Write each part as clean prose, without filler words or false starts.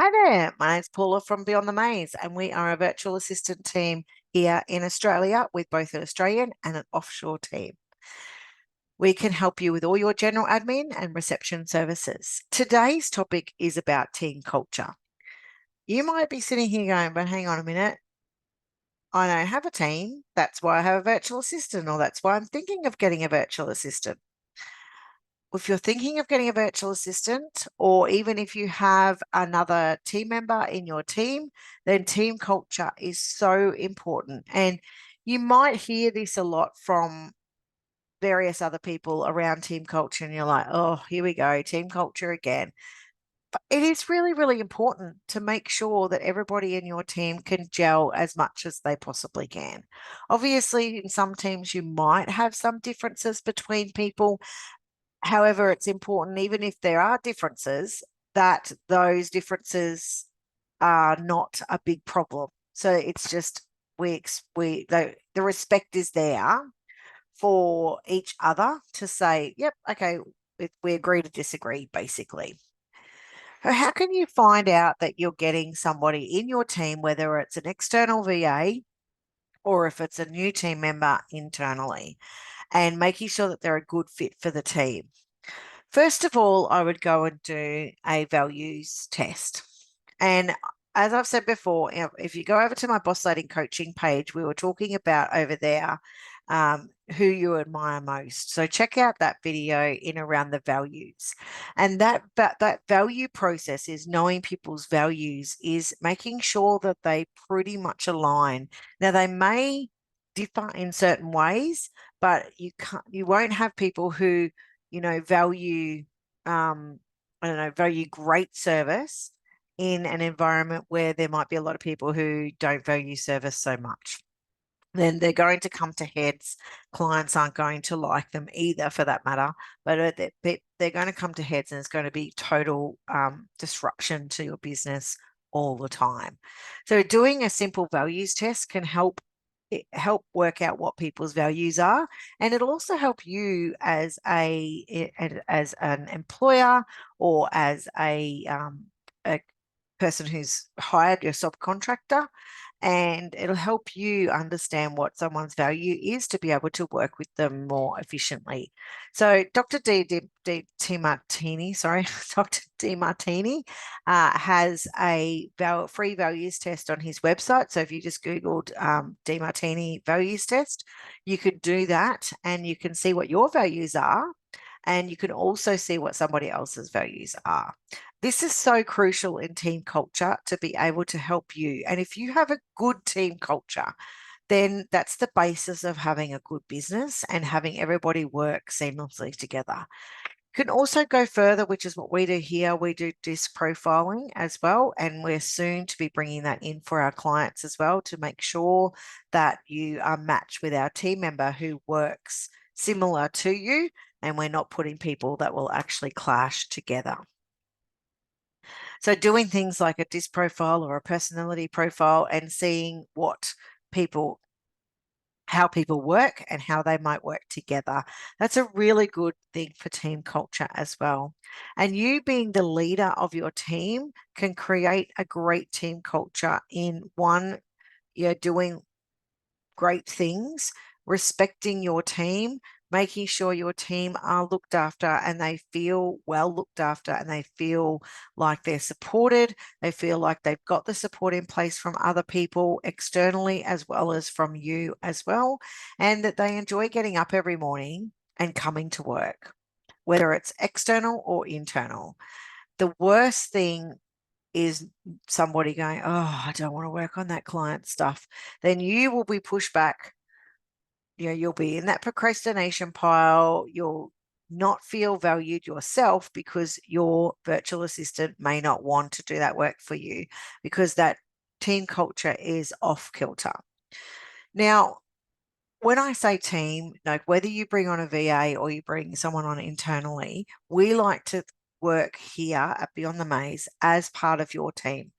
Hi there, my name's Paula from Beyond the Maze, and we are a virtual assistant team here in Australia with both an Australian and an offshore team. We can help you with all your general admin and reception services. Today's topic is about team culture. You might be sitting here going, but hang on a minute, I don't have a team. That's why I have a virtual assistant, or that's why I'm thinking of getting a virtual assistant. If you're thinking of getting a virtual assistant, or even if you have another team member in your team, then team culture is so important. And you might hear this a lot from various other people around team culture, and you're like, oh, here we go, team culture again. But it is really, really important to make sure that everybody in your team can gel as much as they possibly can. Obviously, in some teams, you might have some differences between people. However, it's important, even if there are differences, that those differences are not a big problem. So it's just the respect is there for each other to say, yep, okay, we agree to disagree, basically. So how can you find out that you're getting somebody in your team, whether it's an external VA or if it's a new team member internally, and making sure that they're a good fit for the team? First of all, I would go and do a values test. And as I've said before, if you go over to my Boss Lady Coaching page, we were talking about over there who you admire most. So check out that video in around the values. And that value process is knowing people's values, is making sure that they pretty much align. Now they may differ in certain ways, but you won't have people who value, I don't know, value great service in an environment where there might be a lot of people who don't value service so much. Then they're going to come to heads. Clients aren't going to like them either, for that matter, but they're going to come to heads, and it's going to be total disruption to your business all the time. So doing a simple values test can help work out what people's values are, and it'll also help you as an employer, or as a person who's hired your subcontractor, and it'll help you understand what someone's value is to be able to work with them more efficiently. So Dr. Demartini, sorry, Dr. Demartini has a free values test on his website. So if you just Googled Demartini values test, you could do that, and you can see what your values are, and you can also see what somebody else's values are. This is so crucial in team culture to be able to help you. And if you have a good team culture, then that's the basis of having a good business and having everybody work seamlessly together. You can also go further, which is what we do here. We do DISC profiling as well, and we're soon to be bringing that in for our clients as well, to make sure that you are matched with our team member who works similar to you, and we're not putting people that will actually clash together. So doing things like a DISC profile or a personality profile, and seeing how people work and how they might work together. That's a really good thing for team culture as well. And you being the leader of your team can create a great team culture in one, you're doing great things, respecting your team, making sure your team are looked after and they feel well looked after, and they feel like they're supported. They feel like they've got the support in place from other people externally as well as from you as well, and that they enjoy getting up every morning and coming to work, whether it's external or internal. The worst thing is somebody going, oh, I don't want to work on that client stuff. Then you will be pushed back. You'll be in that procrastination pile. You'll not feel valued yourself, because your virtual assistant may not want to do that work for you, because that team culture is off kilter. Now, when I say team, like whether you bring on a VA or you bring someone on internally, we like to work here at Beyond the Maze as part of your team.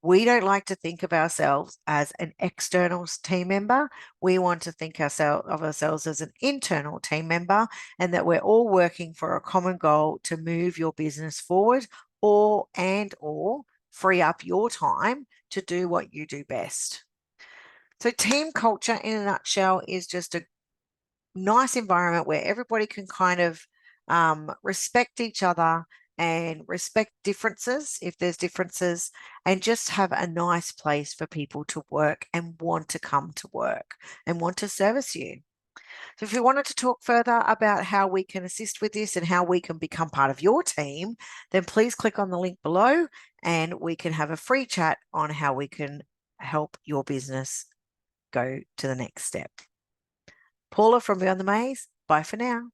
We don't like to think of ourselves as an external team member. We want to think of ourselves as an internal team member, and that we're all working for a common goal to move your business forward, or free up your time to do what you do best. So team culture in a nutshell is just a nice environment where everybody can kind of respect each other and respect differences if there's differences, and just have a nice place for people to work and want to come to work and want to service you. So if you wanted to talk further about how we can assist with this and how we can become part of your team, then please click on the link below and we can have a free chat on how we can help your business go to the next step. Paula from Beyond the Maze, bye for now.